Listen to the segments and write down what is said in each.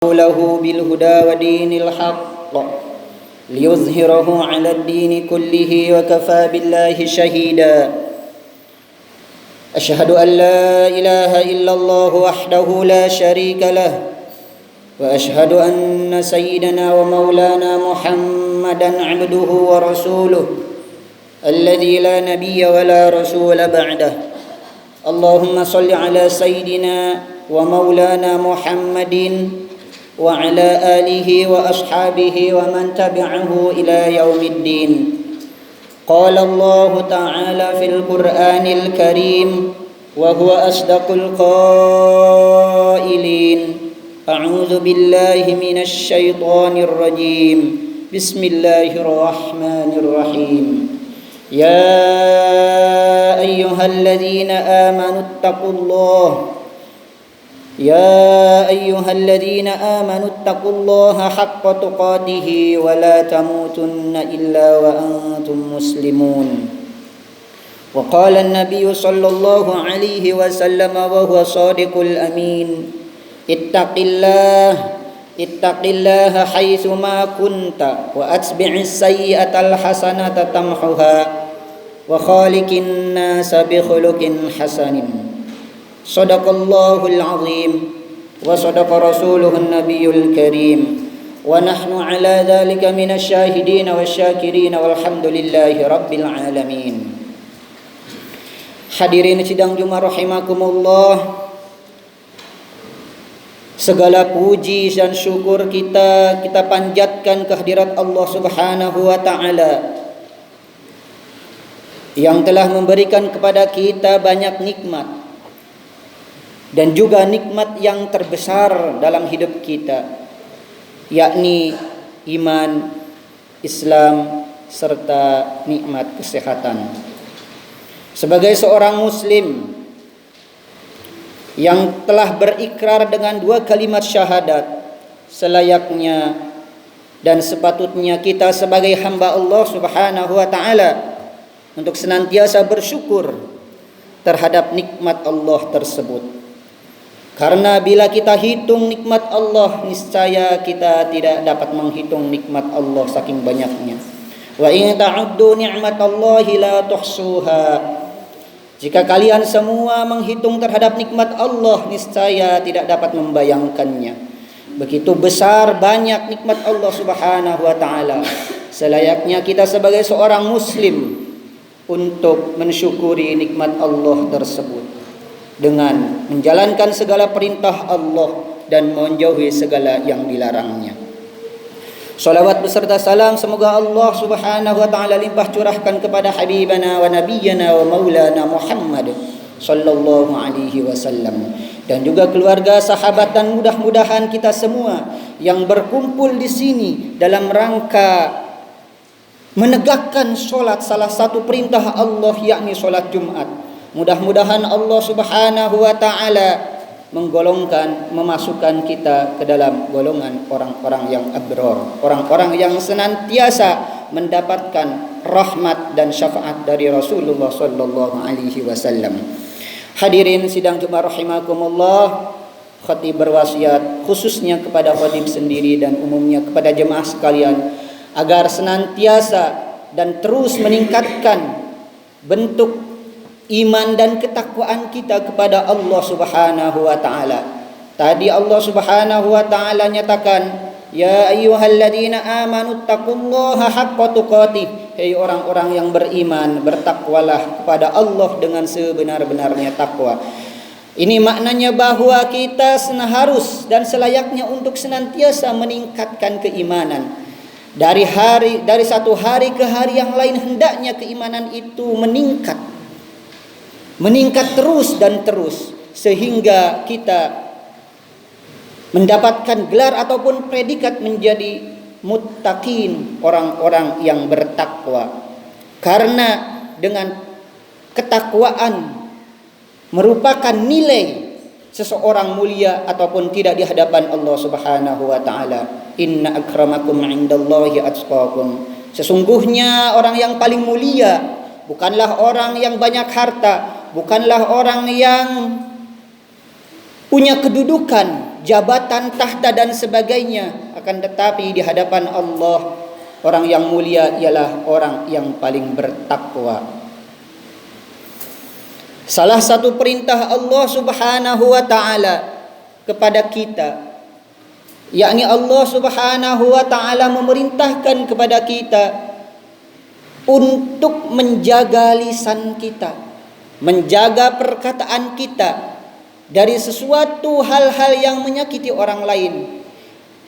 له بالهدى ودين الحق ليظهره على الدين كله وكفى بالله شهيدا. أشهد أن لا إله إلا الله وحده لا شريك له، وأشهد أن سيدنا ومولانا محمدا عبده ورسوله الذي لا نبي ولا رسول بعده. اللهم صل على سيدنا ومولانا محمد وعلى آله وأصحابه ومن تبعه إلى يوم الدين. قال الله تعالى في القرآن الكريم وهو أصدق القائلين: أعوذ بالله من الشيطان الرجيم. بسم الله الرحمن الرحيم. يا أيها الذين آمنوا اتقوا الله حق تقاته ولا تموتن إلا وأنتم مسلمون. وقال النبي صلى الله عليه وسلم وهو صادق الأمين: اتق الله حيثما كنت وأتبع السيئة الحسنة تمحها وخالق الناس بخلق حسن. صدق الله العظيم وصدق رسوله النبي الكريم، ونحن على ذلك من الشاهدين والشاكرين والحمد لله رب العالمين. Hadirin sidang Jumat rahimakumullah, segala puji dan syukur kita panjatkan kehadirat Allah Subhanahu wa taala yang telah memberikan kepada kita banyak nikmat, dan juga nikmat yang terbesar dalam hidup kita, yakni iman, Islam, serta nikmat kesehatan. Sebagai seorang muslim yang telah berikrar dengan dua kalimat syahadat, selayaknya dan sepatutnya kita sebagai hamba Allah Subhanahu wa taala untuk senantiasa bersyukur terhadap nikmat Allah tersebut. Karena bila kita hitung nikmat Allah, niscaya kita tidak dapat menghitung nikmat Allah saking banyaknya. Wa in ta'uddu ni'matallahi la tuhsuha. Jika kalian semua menghitung terhadap nikmat Allah, niscaya tidak dapat membayangkannya. Begitu besar banyak nikmat Allah Subhanahu wa taala. Selayaknya kita sebagai seorang muslim untuk mensyukuri nikmat Allah tersebut dengan menjalankan segala perintah Allah dan menjauhi segala yang dilarangnya. Salawat beserta salam semoga Allah Subhanahu wa taala limpah curahkan kepada habibana wa nabiyyana wa maulana Muhammad sallallahu alaihi wasallam, dan juga keluarga, sahabat, dan mudah-mudahan kita semua yang berkumpul di sini dalam rangka menegakkan solat, salah satu perintah Allah yakni solat Jumat. Mudah-mudahan Allah Subhanahu wa taala memasukkan kita ke dalam golongan orang-orang yang abror, orang-orang yang senantiasa mendapatkan rahmat dan syafaat dari Rasulullah sallallahu alaihi wasallam. Hadirin sidang Jumat rahimakumullah, khatib berwasiat khususnya kepada khatib sendiri dan umumnya kepada jemaah sekalian agar senantiasa dan terus meningkatkan bentuk iman dan ketakwaan kita kepada Allah Subhanahu wa taala. Tadi Allah Subhanahu wa taala nyatakan, ya ayyuhalladzina amanu taqullaha haqqa tuqatih. Hei orang-orang yang beriman, bertakwalah kepada Allah dengan sebenar-benarnya takwa. Ini maknanya bahwa kita harus dan selayaknya untuk senantiasa meningkatkan keimanan. Dari satu hari ke hari yang lain, hendaknya keimanan itu meningkat terus dan terus, sehingga kita mendapatkan gelar ataupun predikat menjadi muttaqin, orang-orang yang bertakwa. Karena dengan ketakwaan merupakan nilai seseorang mulia ataupun tidak di hadapan Allah Subhanahu wa taala. Inna akramakum 'indallahi atqakum. Sesungguhnya orang yang paling mulia bukanlah orang yang banyak harta, bukanlah orang yang punya kedudukan, jabatan, tahta dan sebagainya. Akan tetapi di hadapan Allah, orang yang mulia ialah orang yang paling bertakwa. Salah satu perintah Allah Subhanahu wa taala kepada kita, yakni Allah Subhanahu wa taala memerintahkan kepada kita untuk menjaga lisan kita, menjaga perkataan kita dari sesuatu hal-hal yang menyakiti orang lain,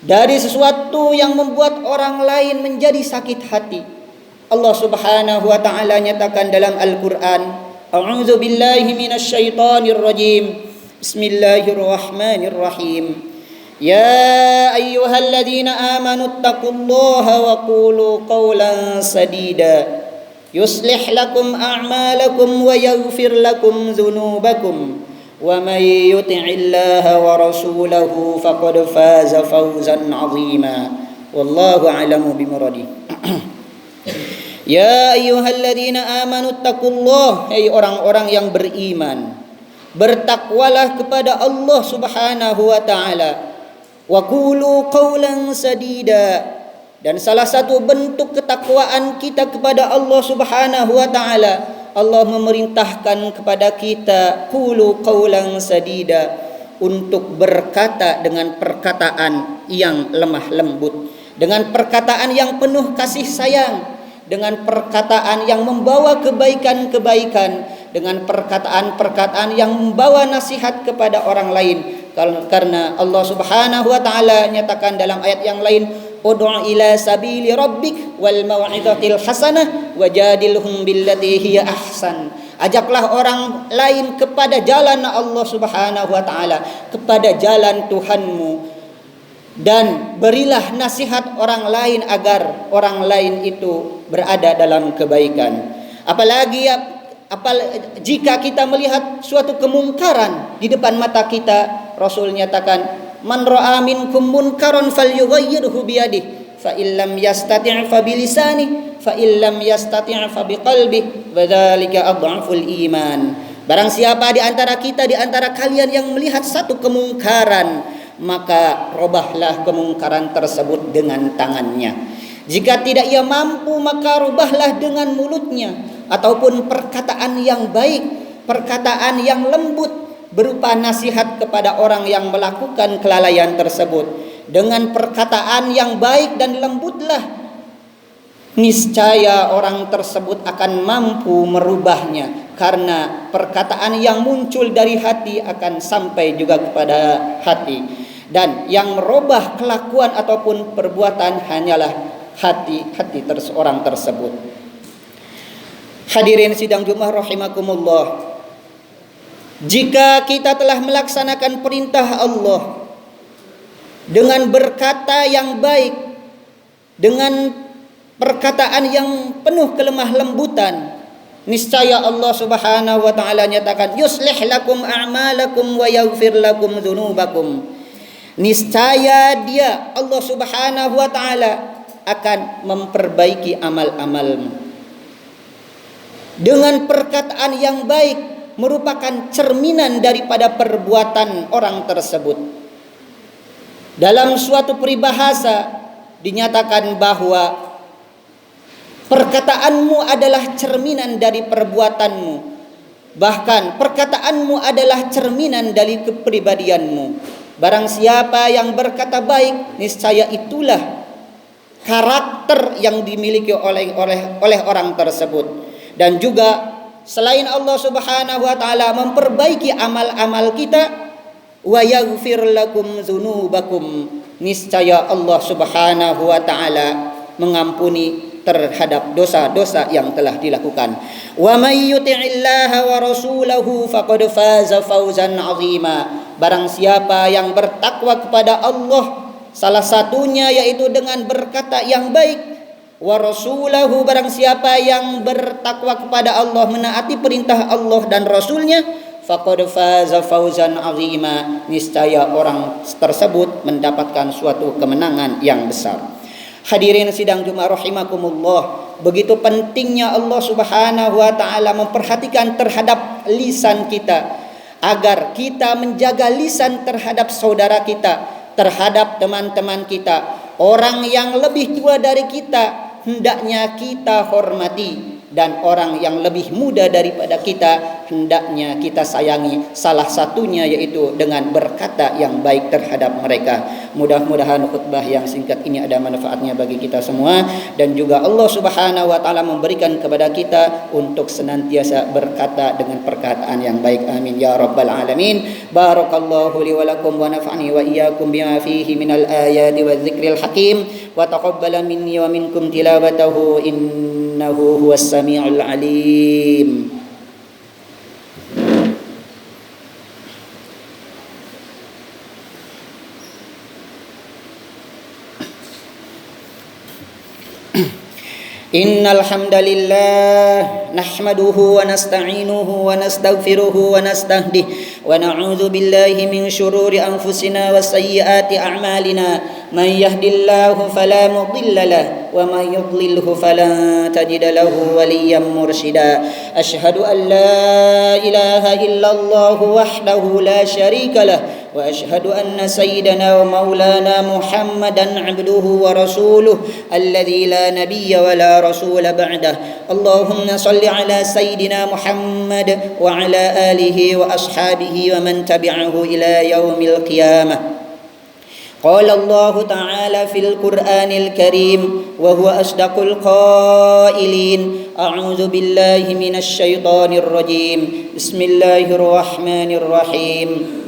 dari sesuatu yang membuat orang lain menjadi sakit hati. Allah Subhanahu wa taala nyatakan dalam Al-Qur'an, A'udzu billahi minasyaitonir rajim. Bismillahirrahmanirrahim. Ya ayyuhalladzina amanu taqullaha wa qulu qawlan sadida. Yuslih lakum a'malakum wa yaghfir lakum dzunubakum. Wa may yuti'illaha wa rasulahu faqad faza fawzan 'azima. Wallahu a'lamu bimuradih. Ya ayyuhalladzina amanu taqullah, hai orang-orang yang beriman, bertakwalah kepada Allah Subhanahu wa taala. Wa qulu qawlan sadida, dan salah satu bentuk ketakwaan kita kepada Allah Subhanahu wa taala, Allah memerintahkan kepada kita qulu qawlan sadida, untuk berkata dengan perkataan yang lemah lembut, dengan perkataan yang penuh kasih sayang, dengan perkataan yang membawa kebaikan-kebaikan, dengan perkataan-perkataan yang membawa nasihat kepada orang lain. Karena Allah Subhanahu wa taala nyatakan dalam ayat yang lain, ud'u ila sabili rabbik wal mau'izatil hasanah wajadilhum billati hiya ahsan. Ajaklah orang lain kepada jalan Allah Subhanahu wa taala, kepada jalan Tuhanmu, dan berilah nasihat orang lain agar orang lain itu berada dalam kebaikan. Apalagi jika kita melihat suatu kemungkaran di depan mata kita, Rasul nyatakan, man ra'a minkum munkaran falyughayyirhu biyadihi, fa illam yastati' fa bilisani, fa illam yastati' fa biqalbihi, wa dzalika adhaful iman. Barang siapa di antara kita, di antara kalian yang melihat satu kemungkaran, maka robahlah kemungkaran tersebut dengan tangannya. Jika tidak ia mampu, maka robahlah dengan mulutnya, ataupun perkataan yang baik, perkataan yang lembut, berupa nasihat kepada orang yang melakukan kelalaian tersebut. Dengan perkataan yang baik dan lembutlah, niscaya orang tersebut akan mampu merubahnya, karena perkataan yang muncul dari hati akan sampai juga kepada hati. Dan yang merubah kelakuan ataupun perbuatan hanyalah hati orang tersebut. Hadirin sidang Jumat rahimakumullah, jika kita telah melaksanakan perintah Allah dengan berkata yang baik, dengan perkataan yang penuh kelemah lembutan, niscaya Allah Subhanahu wa taala nyatakan, yuslih lakum a'malakum wa yaghfir lakum dzunubakum. Niscaya dia, Allah Subhanahu wa taala, akan memperbaiki amal-amalmu. Dengan perkataan yang baik merupakan cerminan daripada perbuatan orang tersebut. Dalam suatu peribahasa dinyatakan bahwa perkataanmu adalah cerminan dari perbuatanmu. Bahkan perkataanmu adalah cerminan dari kepribadianmu. Barang siapa yang berkata baik, niscaya itulah karakter yang dimiliki oleh orang tersebut. Dan juga selain Allah Subhanahu wa taala memperbaiki amal-amal kita, wa yaghfir lakum dzunubakum, niscaya Allah Subhanahu wa taala mengampuni terhadap dosa-dosa yang telah dilakukan. Wa may yuti'illaha wa rasulahu faqad faza fawzan 'azima. Barang siapa yang bertakwa kepada Allah, salah satunya yaitu dengan berkata yang baik, wa rasulahu, barang siapa yang bertakwa kepada Allah, menaati perintah Allah dan Rasulnya, faqad faza fawzan 'azima, niscaya orang tersebut mendapatkan suatu kemenangan yang besar. Hadirin sidang Jumat rahimakumullah, begitu pentingnya Allah Subhanahu wa taala memperhatikan terhadap lisan kita. agar kita menjaga lisan terhadap saudara kita, terhadap teman-teman kita. Orang yang lebih tua dari kita hendaknya kita hormati, dan orang yang lebih muda daripada kita hendaknya kita sayangi. Salah satunya yaitu dengan berkata yang baik terhadap mereka. Mudah-mudahan khutbah yang singkat ini ada manfaatnya bagi kita semua, dan juga Allah Subhanahu wa taala memberikan kepada kita untuk senantiasa berkata dengan perkataan yang baik. Amin ya rabbal alamin. Barakallahu li wa lakum wa nafa'ani wa iyyakum bima fihi minal ayati wadh-dhikril hakim wa taqabbala minni wa minkum tilawatahu innahu huwas samiul alim. Innal hamdalillah nahmaduhu wa nasta'inuhu wa nastaghfiruhu wa nastahdihi wa na'udzu billahi min shururi anfusina wa sayyiati a'malina. Man yahdihillahu fala mudilla lahu wa man yudlilhu fala tajida lahu waliyyan mursyida. Asyhadu an la ilaha illallah wahdahu la syarika lahu wa asyhadu anna sayyidana wa maulana Muhammadan 'abduhu wa rasuluhu alladzi la nabiyya wa la rasula ba'dah. Allahumma salli ala sayyidina Muhammad wa ala alihi wa ashabihi wa man tabi'ahu ila yaumil qiyamah. Qala Allah ta'ala fil Qur'anil Karim wa huwa asdaqul qailin. A'udzu billahi minasy syaithanir rajim. Bismillahirrahmanirrahim.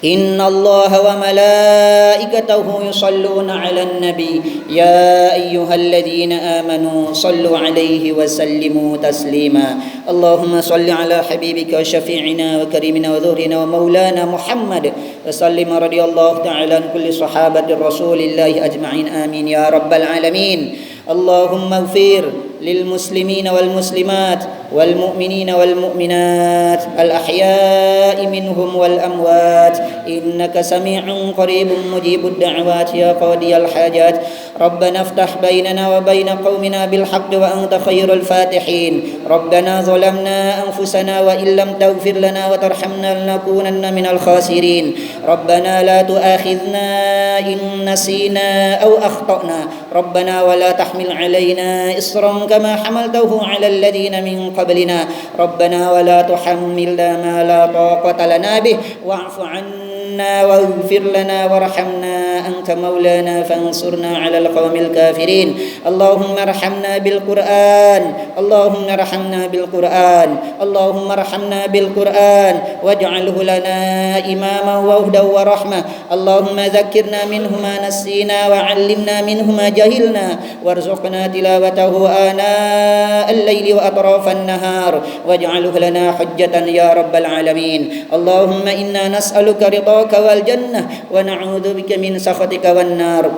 Inna Allah wa malaikatahu yusalluna 'alan nabi ya ayyuhalladzina amanu sallu 'alaihi wa sallimu taslima. Allahumma salli 'ala habibika wa syafi'ina wa karimina wa dhuhrina wa maulana Muhammad wa sallim radhiyallahu ta'ala an kulli sahabati rasulillahi ajma'in. Amin ya rabbal alamin. Allahumma ighfir lil muslimina wal muslimat wal mu'minina wal mu'minat al ahya'i minhum wal amwat innaka sami'un qaribun mujibud da'wat ya qadiyal hajat. Rabbana iftah bainana wa bain qaumina bil haqqi wa anta khairul fatihin. Rabbana zalamna anfusana wa illam taghfir lana wa tarhamna lanakunanna minal khasirin. Rabbana la tu'akhidhna in nasina aw akhtana. Rabbana wa la tahmil alaina isran kama hamaltahu ala alladhina min qablina. Rabbana wa la tuhammilna ma la taqata lana bih wa'fu 'anna waghfir lana warhamna anta maulana fansurna 'alal qaumil kafirin. Allahumma arhamna bil Qur'an. Allahumma arhamna bil Qur'an. Allahumma arhamna bil Qur'an waj'alhu lana imaman wa hudan wa rahmah. Allahumma dhakkirna minhu ma nasina wa 'allimna minhu ma jahilna warzuqna tilawatahu ana al-laili wa atrafan nahar waj'alhu lana hujjatan ya rabbal alamin. Allahumma inna nas'aluka ridhaka wal jannah wa na'udzu bika min sakhatika wan nar.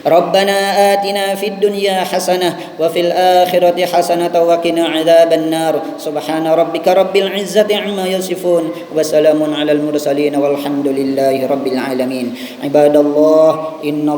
ربنا آتنا في الدنيا حسنة وفي الآخرة حسنة وقنا عذاب النار. سبحان ربك رب العزة عما يصفون وسلام على المرسلين والحمد لله رب العالمين. عباد الله إن